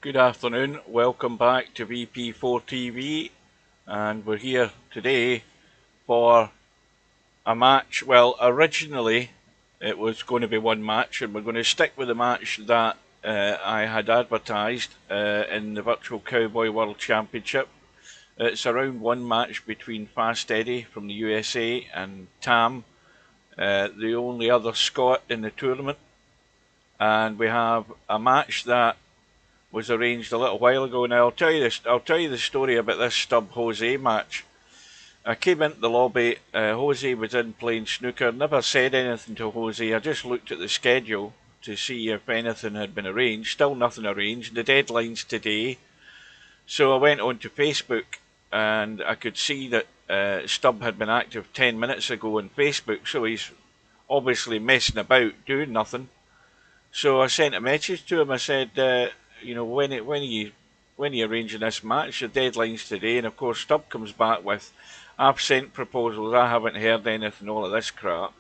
Good afternoon, welcome back to VP4TV, and we're here today for a match. Well, originally it was going to be one match, and we're going to stick with the match that I had advertised in the Virtual Cowboy World Championship. It's a round one match between Fast Eddie from the USA and Tam, the only other Scot in the tournament. And we have a match that was arranged a little while ago. Now I'll tell you this. I'll tell you the story about this Stubb Jose match. I came into the lobby. Jose was in playing snooker. Never said anything to Jose. I just looked at the schedule to see if anything had been arranged. Still nothing arranged. The deadline's today. So I went onto Facebook and I could see that Stubb had been active 10 minutes ago on Facebook. So he's obviously messing about, doing nothing. So I sent a message to him. I said, when are you arranging this match? The deadline's today, and of course Stubb comes back with, I've sent proposals, I haven't heard anything, all of this crap.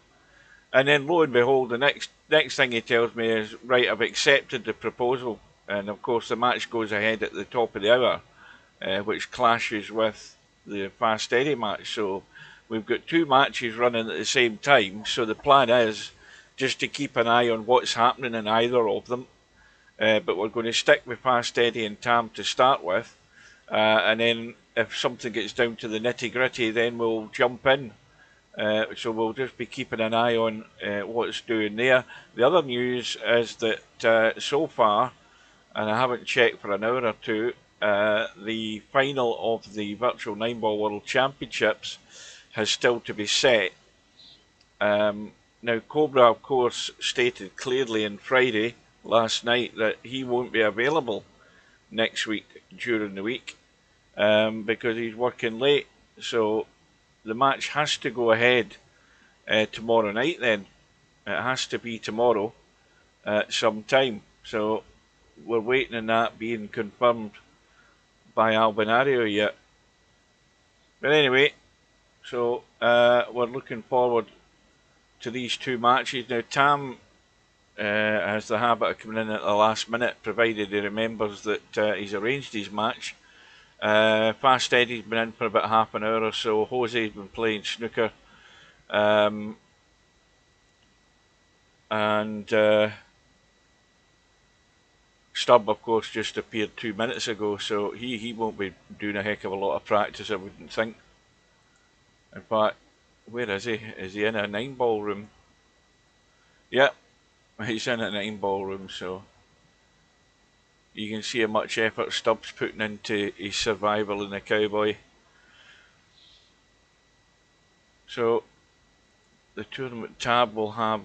And then lo and behold, the next thing he tells me is, right, I've accepted the proposal. And of course the match goes ahead at the top of the hour, which clashes with the Fast Eddie match. So we've got two matches running at the same time. So the plan is just to keep an eye on what's happening in either of them. But we're going to stick with Fast Eddie and Tam to start with. And then if something gets down to the nitty gritty, then we'll jump in. So we'll just be keeping an eye on what's doing there. The other news is that so far, and I haven't checked for an hour or two, the final of the Virtual 9-Ball World Championships has still to be set. Now, Cobra, of course, stated clearly on Friday last night that he won't be available next week during the week because he's working late. So the match has to go ahead tomorrow night then. It has to be tomorrow at some time. So we're waiting on that being confirmed by Albinario yet. But anyway, so we're looking forward to these two matches. Now, Tam has the habit of coming in at the last minute, provided he remembers that he's arranged his match. Fast Eddie's been in for about half an hour or so. Jose's been playing snooker. And Stubb, of course, just appeared 2 minutes ago, so he won't be doing a heck of a lot of practice, I wouldn't think. In fact, where is he? Is he in a 9-ball room? Yep, he's in a 9-ball room, so you can see how much effort Stubb's putting into his survival in the Cowboy. So the tournament tab will have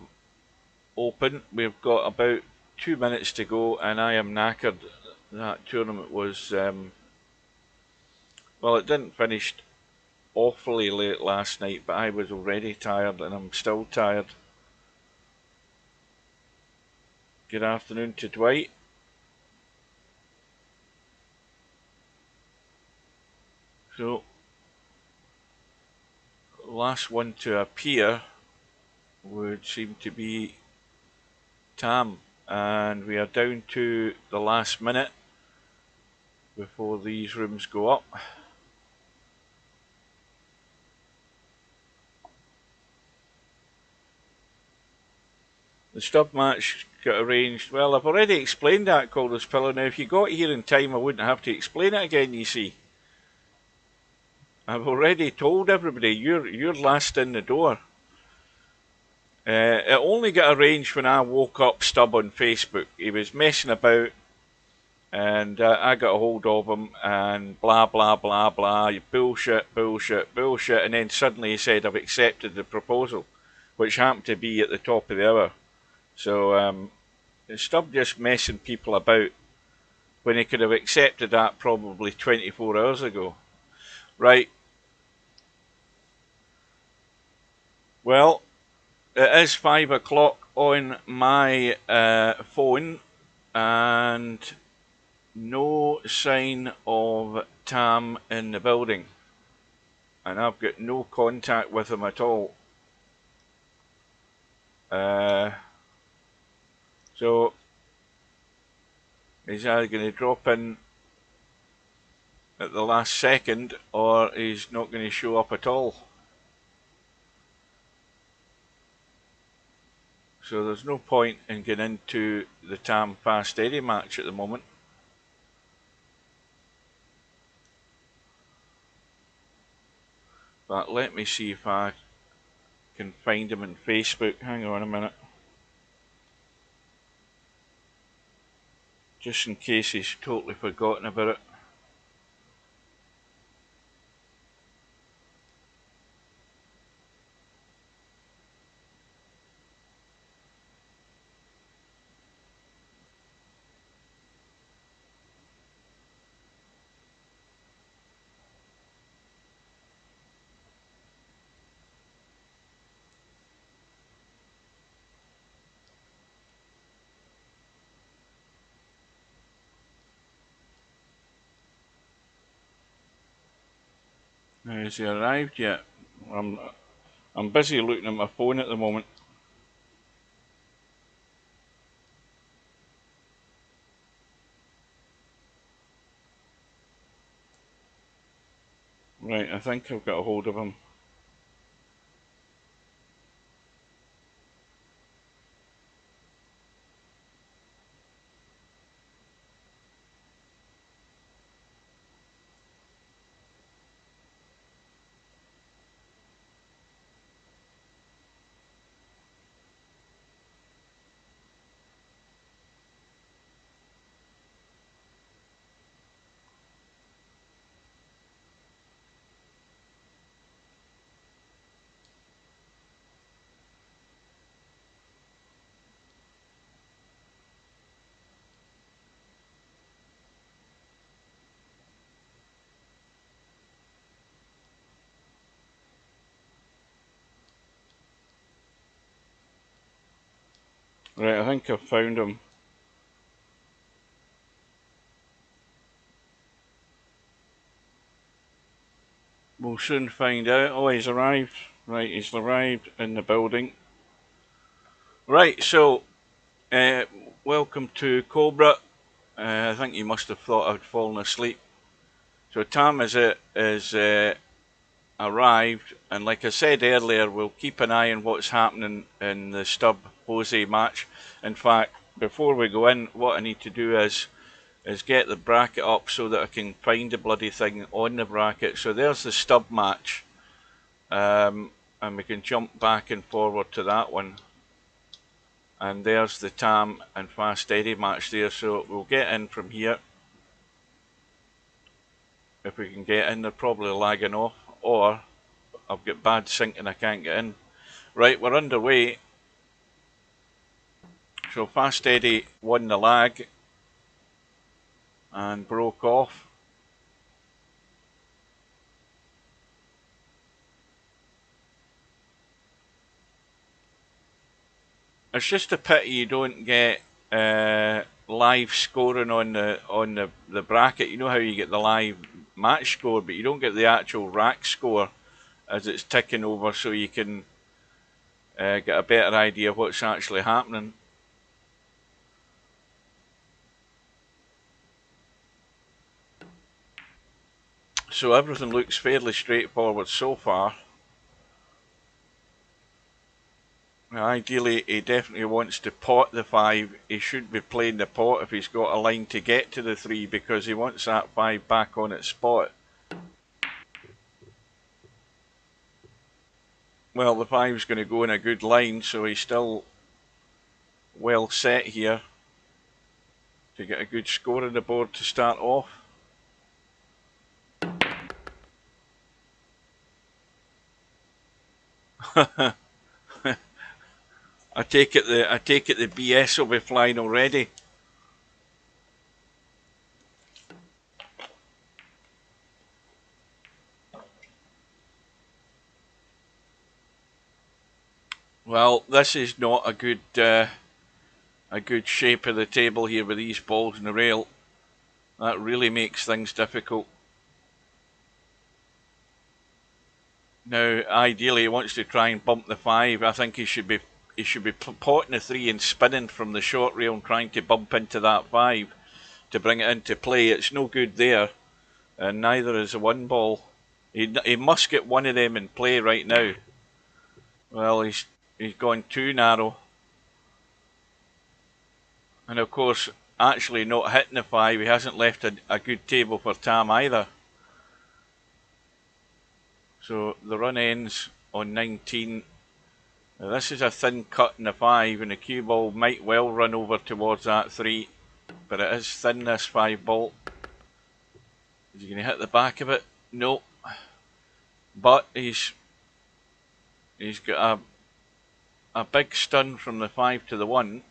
open. We've got about 2 minutes to go, and I am knackered. That tournament was, well, it didn't finish awfully late last night, but I was already tired, and I'm still tired. Good afternoon to Dwight. So, last one to appear would seem to be Tam, and we are down to the last minute before these rooms go up. The Stubb match got arranged. Well, I've already explained that, Calder's Pillow. Now, if you got here in time, I wouldn't have to explain it again, you see. I've already told everybody, you're last in the door. It only got arranged when I woke up Stubb on Facebook. He was messing about, and I got a hold of him, and blah, blah, blah, blah, bullshit, bullshit, bullshit, and then suddenly he said, I've accepted the proposal, which happened to be at the top of the hour. So, Stubb just messing people about when he could have accepted that probably 24 hours ago. Right. Well, it is 5 o'clock on my phone, and no sign of Tam in the building. And I've got no contact with him at all. So, he's either going to drop in at the last second or he's not going to show up at all. So there's no point in getting into the Tam Fast Eddie match at the moment. But let me see if I can find him on Facebook. Hang on a minute. Just in case he's totally forgotten about it. Has he arrived yet? I'm busy looking at my phone at the moment. Right, I think I've got a hold of him. Right, I think I've found him. We'll soon find out. Oh, he's arrived. Right, he's arrived in the building. Right, so welcome to Cobra. I think you must have thought I'd fallen asleep. So Tam is arrived, and like I said earlier, we'll keep an eye on what's happening in the Stubb Jose match. In fact, before we go in, what I need to do is get the bracket up so that I can find the bloody thing on the bracket. So there's the Stubb match, and we can jump back and forward to that one. And there's the Tam and Fast Eddie match there. So we'll get in from here. If we can get in, they're probably lagging off, or I've got bad sync and I can't get in. Right, we're underway. So Fast Eddie won the lag and broke off. It's just a pity you don't get live scoring on the bracket. You know how you get the live match score, but you don't get the actual rack score as it's ticking over, so you can get a better idea of what's actually happening. So everything looks fairly straightforward so far. Now, ideally, he definitely wants to pot the 5. He should be playing the pot if he's got a line to get to the 3, because he wants that 5 back on its spot. Well, the 5 is going to go in a good line, so he's still well set here to get a good score on the board to start off. I take it the BS will be flying already. Well, this is not a good shape of the table here with these balls in the rail. That really makes things difficult. Now, ideally, he wants to try and bump the 5. I think he should be potting the 3 and spinning from the short rail and trying to bump into that 5. to bring it into play. It's no good there, and neither is the one ball. He must get one of them in play right now. Well, he's gone too narrow. And of course, actually not hitting the 5, he hasn't left a good table for Tam either. So the run ends on 19. Now this is a thin cut in the 5, and the cue ball might well run over towards that 3. But it is thin, this 5 ball. Is he going to hit the back of it? No. But he's got a big stun from the 5 to the 1.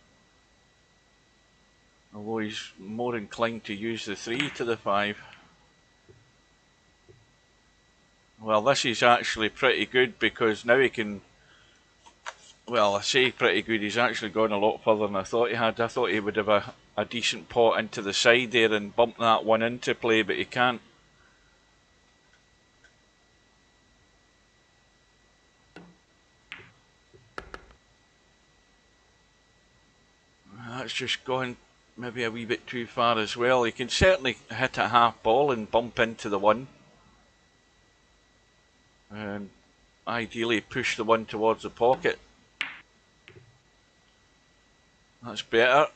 Although he's more inclined to use the 3 to the 5. Well, this is actually pretty good because now he can... Well, I say pretty good, he's actually gone a lot further than I thought he had. I thought he would have a decent pot into the side there and bump that one into play, but he can't. That's just gone maybe a wee bit too far as well. He can certainly hit a half ball and bump into the 1. And ideally push the 1 towards the pocket. That's better.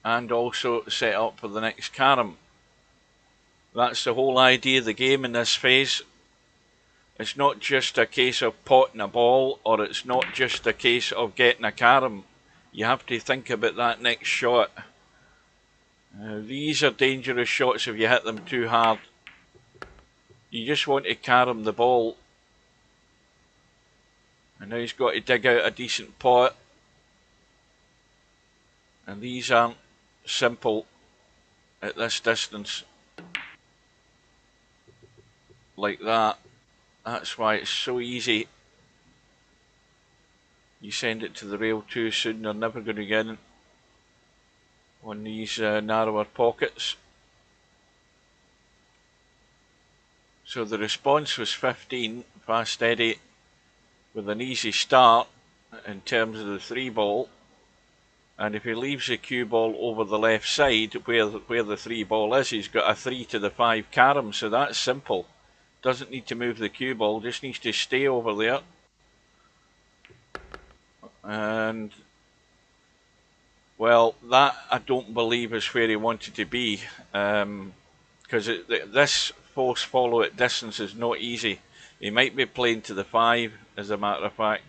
And also set up for the next carom. That's the whole idea of the game in this phase. It's not just a case of potting a ball, or it's not just a case of getting a carom. You have to think about that next shot. These are dangerous shots if you hit them too hard. You just want to carom the ball. And now he's got to dig out a decent pot. And these aren't simple at this distance. Like that. That's why it's so easy. You send it to the rail too soon, they're never going to get in on these narrower pockets. So the response was 15, fast steady, with an easy start in terms of the 3 ball. And if he leaves the cue ball over the left side where the 3 ball is, he's got a 3 to the 5 carom, so that's simple. Doesn't need to move the cue ball, just needs to stay over there. And well, that I don't believe is where he wanted to be, because this force follow at distance is not easy. He might be playing to the 5, as a matter of fact.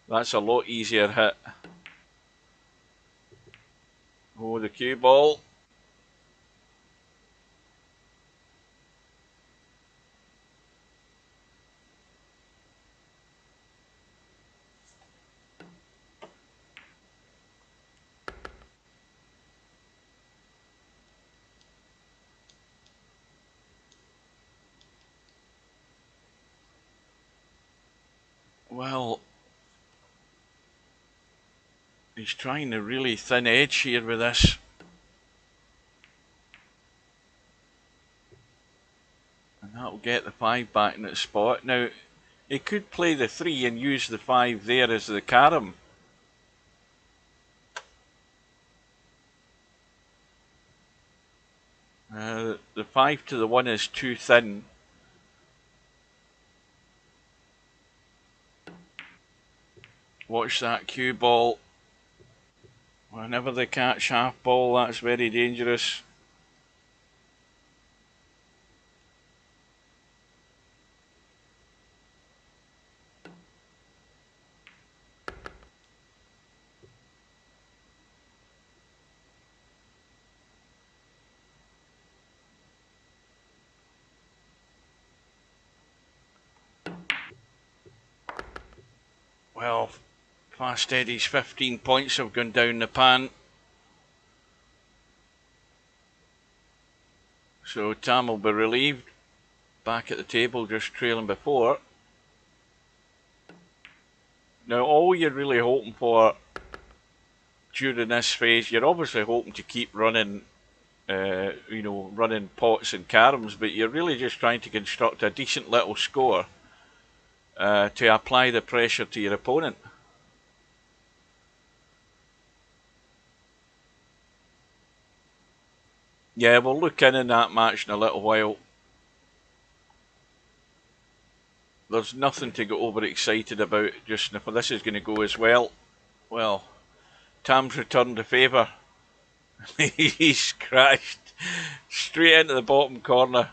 That's a lot easier hit. Oh, the cue ball. Well, he's trying a really thin edge here with this. And that'll get the 5 back in its spot. Now, he could play the 3 and use the 5 there as the carom. The 5 to the 1 is too thin. Watch that cue ball. Whenever they catch half ball, that's very dangerous. Well, Fast Eddie's 15 points have gone down the pan. So Tam will be relieved. Back at the table, just trailing before. Now, all you're really hoping for during this phase, you're obviously hoping to keep running, running pots and caroms, but you're really just trying to construct a decent little score to apply the pressure to your opponent. Yeah, we'll look in that match in a little while. There's nothing to get overexcited about just now. This is going to go as well. Well, Tam's returned the favour. He's crashed straight into the bottom corner.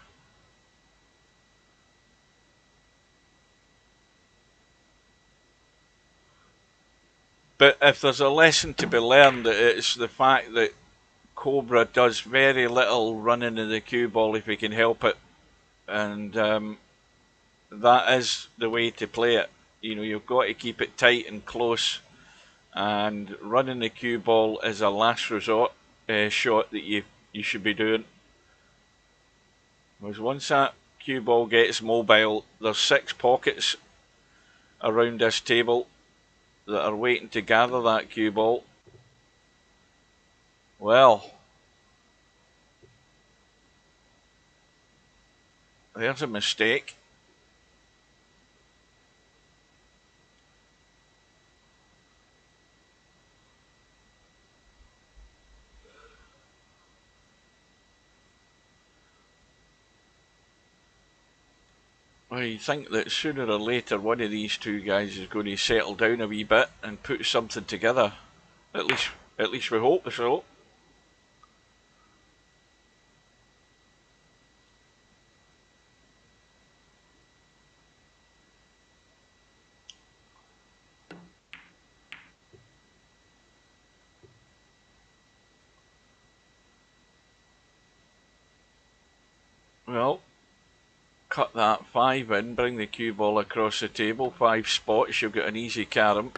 But if there's a lesson to be learned, it's the fact that Cobra does very little running in the cue ball if he can help it. And that is the way to play it. You know, you've got to keep it tight and close. And running the cue ball is a last resort shot that you should be doing. Because once that cue ball gets mobile, there's 6 pockets around this table that are waiting to gather that cue ball. Well, there's a mistake. I think that sooner or later one of these two guys is going to settle down a wee bit and put something together. At least we hope so. Well, cut that 5 in, bring the cue ball across the table, 5 spots, you've got an easy carom.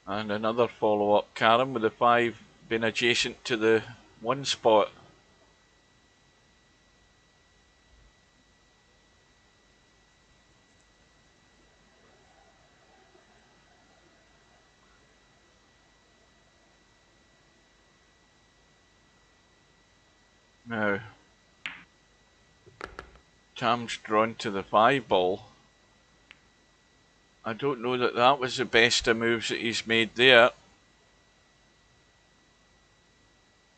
And another follow-up carom with the 5 being adjacent to the 1 spot. Now, Tam's drawn to the 5 ball. I don't know that that was the best of moves that he's made there.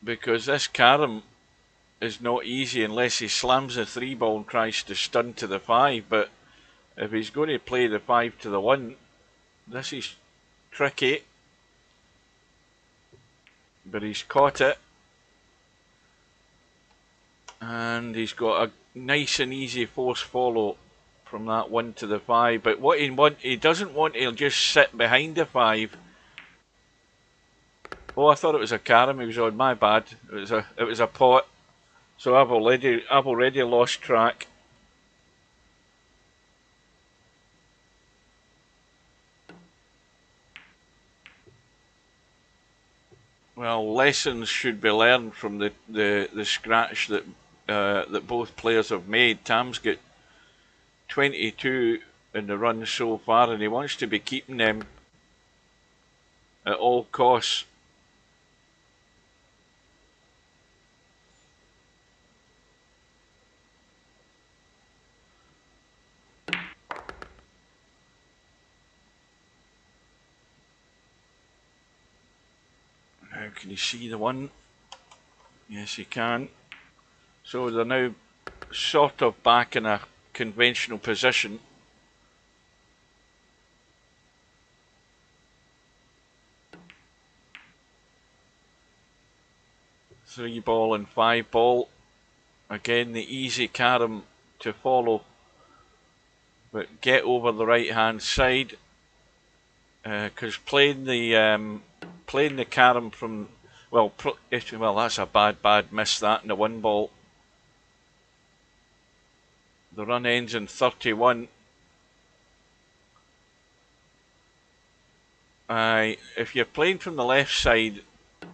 Because this carom is not easy unless he slams the 3 ball and tries to stun to the 5. But if he's going to play the 5 to the 1, this is tricky. But he's caught it. And he's got a nice and easy force follow from that 1 to the 5. But what he doesn't want to just sit behind the 5. Oh, I thought it was a carom he was on. My bad. It was a pot. So I've already lost track. Well, lessons should be learned from the scratch that that both players have made. Tam's got 22 in the run so far, and he wants to be keeping them at all costs. Now, can you see the 1? Yes, you can. So they're now sort of back in a conventional position. Three ball and 5 ball. Again, the easy carom to follow. But get over the right hand side. Because playing the carom from well that's a bad miss that in the 1 ball. The run ends in 31. If you're playing from the left side,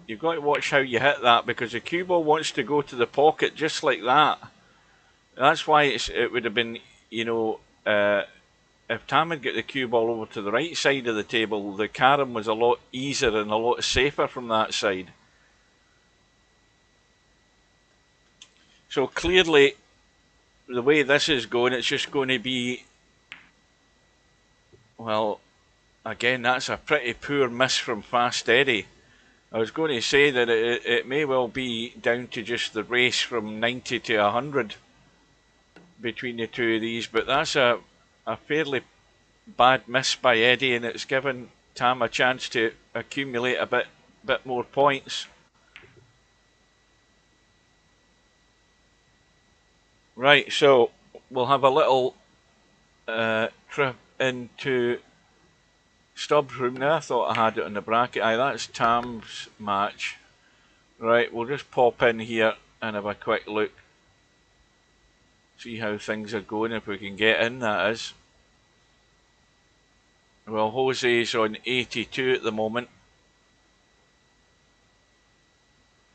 you've got to watch how you hit that because the cue ball wants to go to the pocket just like that. That's why it would have been, you know, if Tam had got the cue ball over to the right side of the table, the carom was a lot easier and a lot safer from that side. So clearly, the way this is going, it's just going to be, well, again, that's a pretty poor miss from Fast Eddie. I was going to say that it may well be down to just the race from 90 to 100 between the two of these, but that's a fairly bad miss by Eddie, and it's given Tam a chance to accumulate a bit more points. Right, so we'll have a little trip into Stubbs' room now. I thought I had it on the bracket. Aye, that's Tam's match. Right, we'll just pop in here and have a quick look. See how things are going, if we can get in, that is. Well, Jose's on 82 at the moment.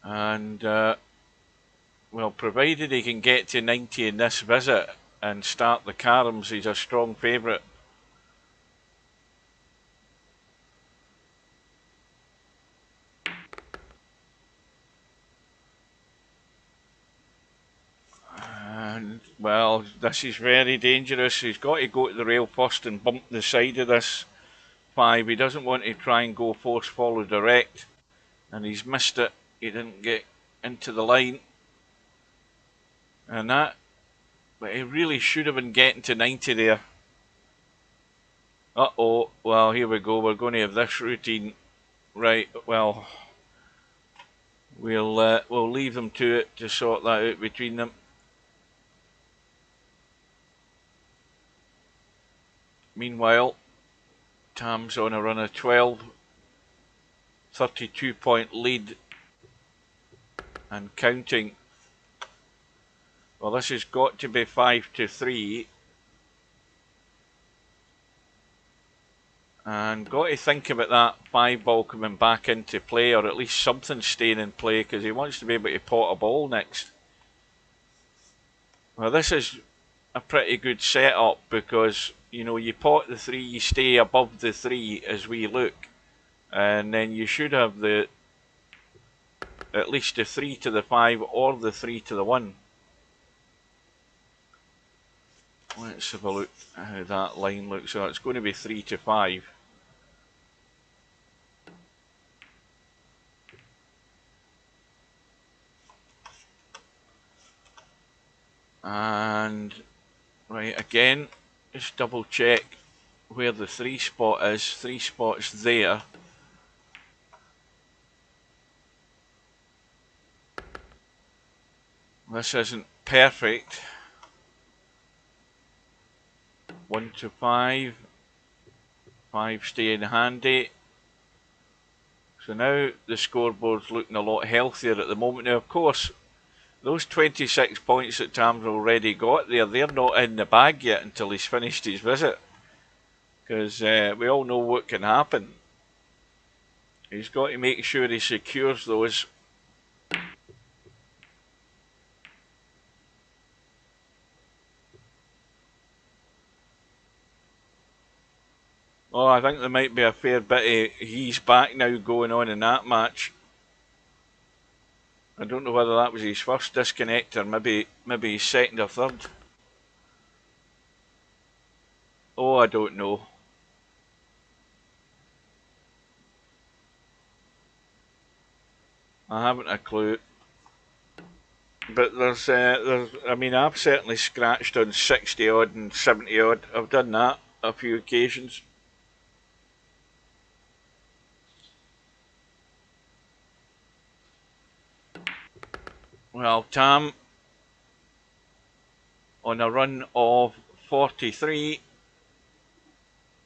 And, well, provided he can get to 90 in this visit and start the caroms, he's a strong favourite. And, well, this is very dangerous. He's got to go to the rail first and bump the side of this 5. He doesn't want to try and go force follow direct. And he's missed it. He didn't get into the line. And that, but he really should have been getting to 90 there. Uh-oh, well, here we go. We're going to have this routine. Right, well, we'll leave them to it to sort that out between them. Meanwhile, Tam's on a run of 12, 32-point lead and counting. Well, this has got to be 5-3. And got to think about that 5 ball coming back into play, or at least something staying in play, because he wants to be able to pot a ball next. Well, this is a pretty good setup, because, you know, you pot the 3, you stay above the 3 as we look, and then you should have the at least the 3 to the 5 or the 3 to the 1. Let's have a look how that line looks. So it's going to be 3 to 5. And right, again, just double check where the 3 spot is. 3 spots there. This isn't perfect. 1 to 5. 5 staying handy. So now the scoreboard's looking a lot healthier at the moment. Now, of course, those 26 points that Tam's already got there, they're not in the bag yet until he's finished his visit. Because we all know what can happen. He's got to make sure he secures those. Oh, I think there might be a fair bit of he's back now going on in that match. I don't know whether that was his first disconnect or maybe his second or third. Oh, I don't know. I haven't a clue. But there's, I mean, I've certainly scratched on 60 odd and 70 odd. I've done that a few occasions. Well, Tam on a run of 43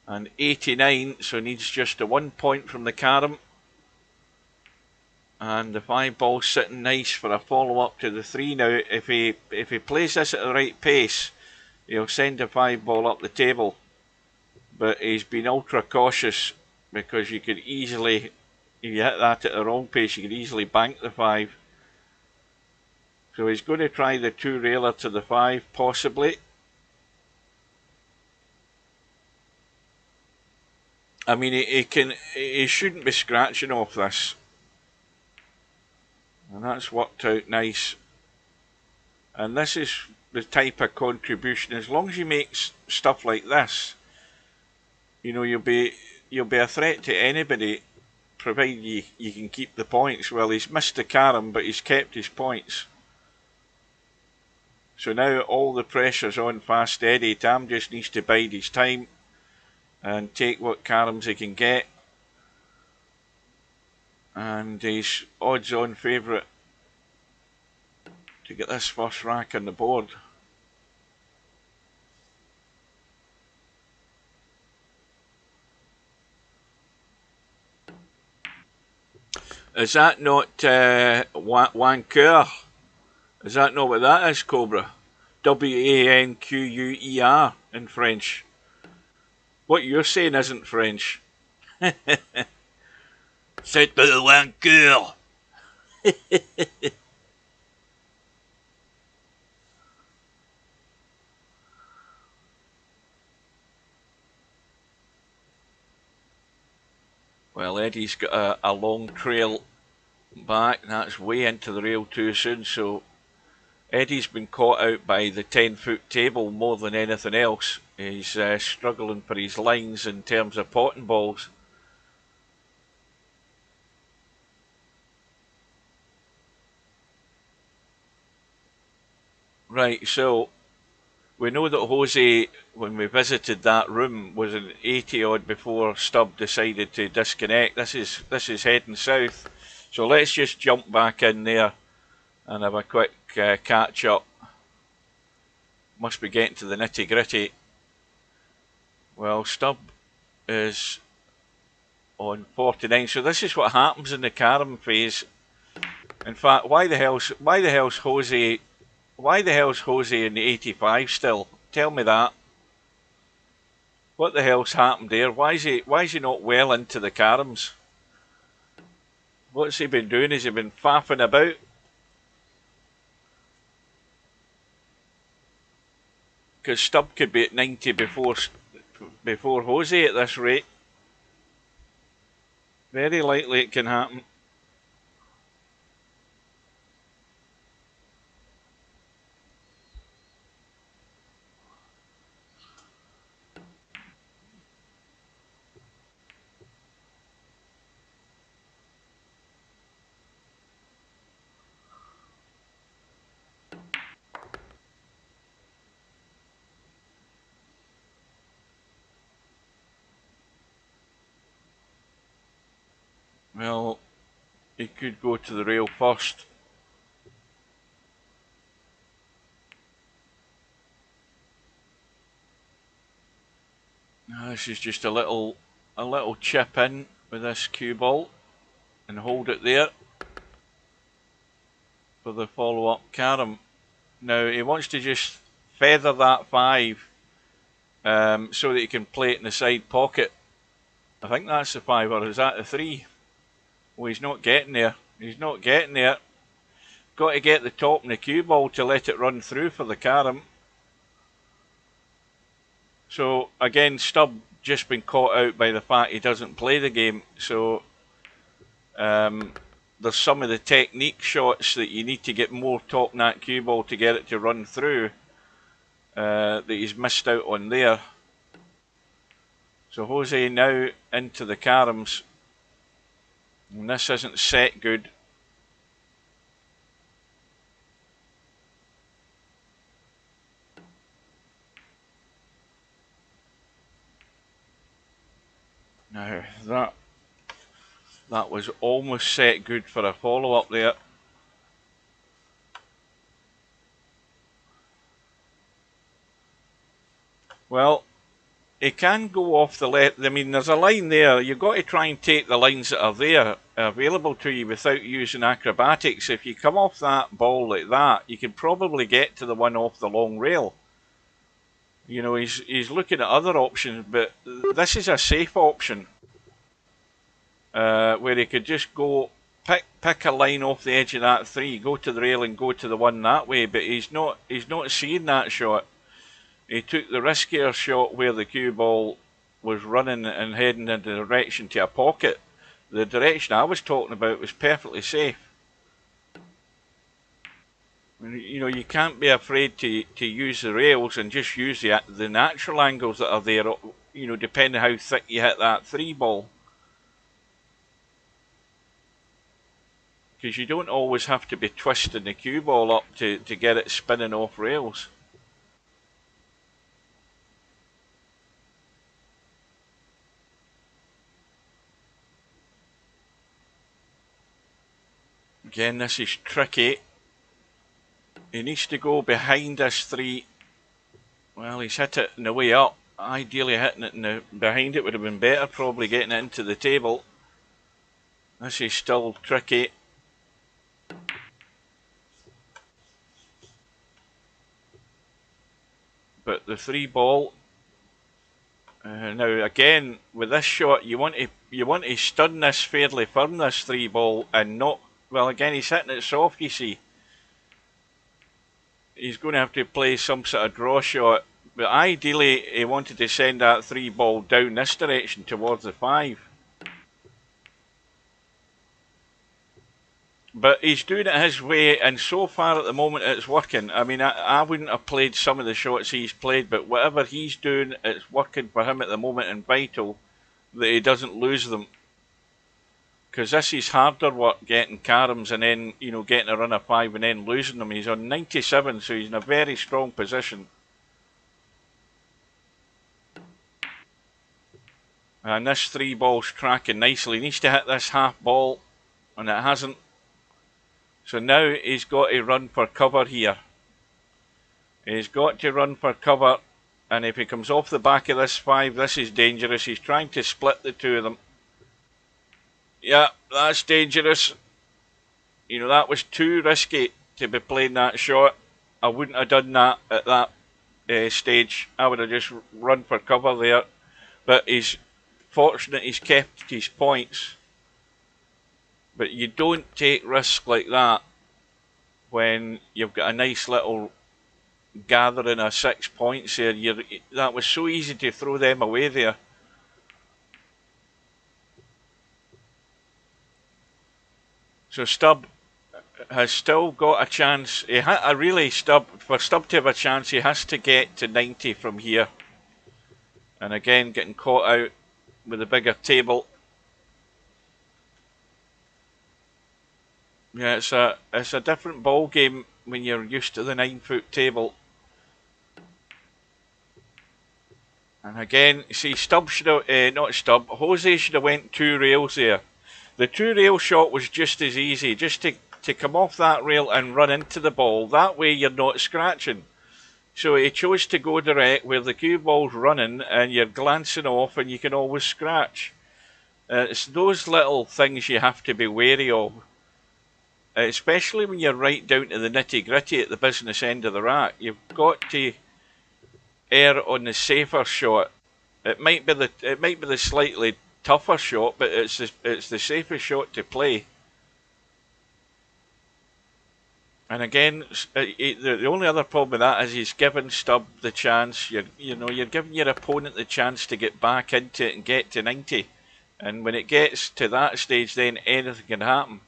and 89, so needs just a 1 point from the carom. And the 5 ball sitting nice for a follow up to the 3. Now, if he plays this at the right pace, he'll send a 5 ball up the table. But he's been ultra cautious, because you could easily, if you hit that at the wrong pace, you could easily bank the 5. So he's going to try the 2 railer to the 5, possibly. I mean, he shouldn't be scratching off this. And that's worked out nice. And this is the type of contribution. As long as you make stuff like this, you know, you'll be a threat to anybody, provided you can keep the points. Well, he's missed the carom, but he's kept his points. So now all the pressure's on Fast Eddie. Tam just needs to bide his time and take what caroms he can get. And he's odds-on favourite to get this first rack on the board. Is that not Wanquer? Is that not what that is, Cobra? Wanquer in French. What you're saying isn't French. C'est de Wanquer. Well, Eddie's got a long trail back. That's way into the rail too soon, so Eddie's been caught out by the 10-foot table more than anything else. He's struggling for his lines in terms of potting balls. Right, so we know that Jose, when we visited that room, was an 80 odd before Stubb decided to disconnect. This is heading south. So let's just jump back in there and have a quick catch up. Must be getting to the nitty gritty. Well, Stubb is on 49. So this is what happens in the carom phase. In fact, why the hell's Jose in the 85 still? Tell me that. What the hell's happened there? Why is he not well into the caroms? What's he been doing? Has he been faffing about? Because Stubb could be at 90 before Jose at this rate. Very likely it can happen. Well, he could go to the rail first. This is just a little chip in with this cue ball and hold it there for the follow-up carom. Now he wants to just feather that 5 so that he can play it in the side pocket. I think that's the 5, or is that the 3? Well, he's not getting there. He's not getting there. Got to get the top in the cue ball to let it run through for the carom. So again, Stubb just been caught out by the fact he doesn't play the game. So there's some of the technique shots that you need to get more top in that cue ball to get it to run through that he's missed out on there. So Jose now into the caroms, and this isn't set good. Now that was almost set good for a follow-up there. Well, he can go off the left. I mean, there's a line there. You've got to try and take the lines that are there available to you without using acrobatics. If you come off that ball like that, you can probably get to the one off the long rail. You know, he's looking at other options, but this is a safe option where he could just go pick a line off the edge of that 3, go to the rail and go to the one that way. But he's not seeing that shot. He took the riskier shot where the cue ball was running and heading in the direction to a pocket. The direction I was talking about was perfectly safe. You know, you can't be afraid to use the rails and just use the natural angles that are there, you know, depending how thick you hit that 3-ball. Because you don't always have to be twisting the cue ball up to get it spinning off rails. Again, this is tricky. He needs to go behind this 3. Well, he's hit it on the way up. Ideally hitting it behind it would have been better, probably getting it into the table. This is still tricky. But the 3-ball. Now again, with this shot, you want to stun this fairly firm, this 3-ball, and not. Well, again, he's hitting it soft. You see, he's going to have to play some sort of draw shot. But ideally, he wanted to send that 3-ball down this direction towards the 5. But he's doing it his way, and so far at the moment it's working. I mean, I wouldn't have played some of the shots he's played, but whatever he's doing, it's working for him at the moment, and vital that he doesn't lose them. Because this is harder work, getting caroms and then, you know, getting a run of 5 and then losing them. He's on 97, so he's in a very strong position. And this 3-ball's tracking nicely. He needs to hit this half ball, and it hasn't. So now he's got to run for cover here. He's got to run for cover, and if he comes off the back of this 5, this is dangerous. He's trying to split the 2 of them. Yeah, that's dangerous. You know, that was too risky to be playing that shot. I wouldn't have done that at that stage. I would have just run for cover there. But he's fortunate he's kept his points. But you don't take risks like that when you've got a nice little gathering of 6 points there. That was so easy to throw them away there. So Stubb has still got a chance. For Stubb to have a chance, he has to get to 90 from here. And again, getting caught out with a bigger table. Yeah, it's a different ball game when you're used to the 9-foot table. And again, see, Stubb should have, not Stubb, Jose should have went 2 rails there. The 2-rail shot was just as easy, just to come off that rail and run into the ball. That way you're not scratching. So he chose to go direct where the cue ball's running and you're glancing off and you can always scratch. It's those little things you have to be wary of. Especially when you're right down to the nitty-gritty at the business end of the rack. You've got to err on the safer shot. It might be the slightly tougher shot, but it's the safest shot to play. And again, the only other problem with that is he's given Stubb the chance. You're giving your opponent the chance to get back into it and get to 90. And when it gets to that stage, then anything can happen.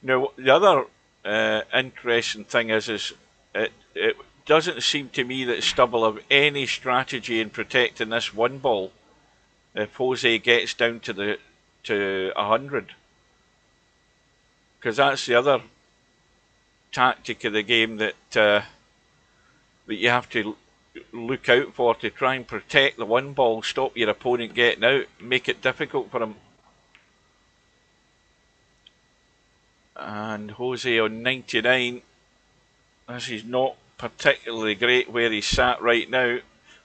Now, the other interesting thing is it doesn't seem to me that Stubb will have any strategy in protecting this 1-ball if Jose gets down to 100. Because that's the other tactic of the game that you have to look out for to try and protect the 1-ball, stop your opponent getting out, make it difficult for him. And Jose on 99. This is not particularly great where he's sat right now.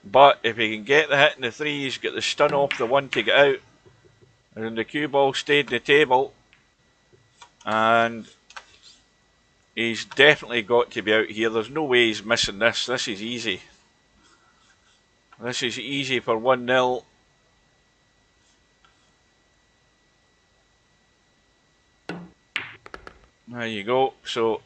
But if he can get the hit in the 3, he's got the stun off the 1 to get out. And the cue ball stayed in the table. And he's definitely got to be out here. There's no way he's missing this. This is easy. This is easy for 1-0. There you go. So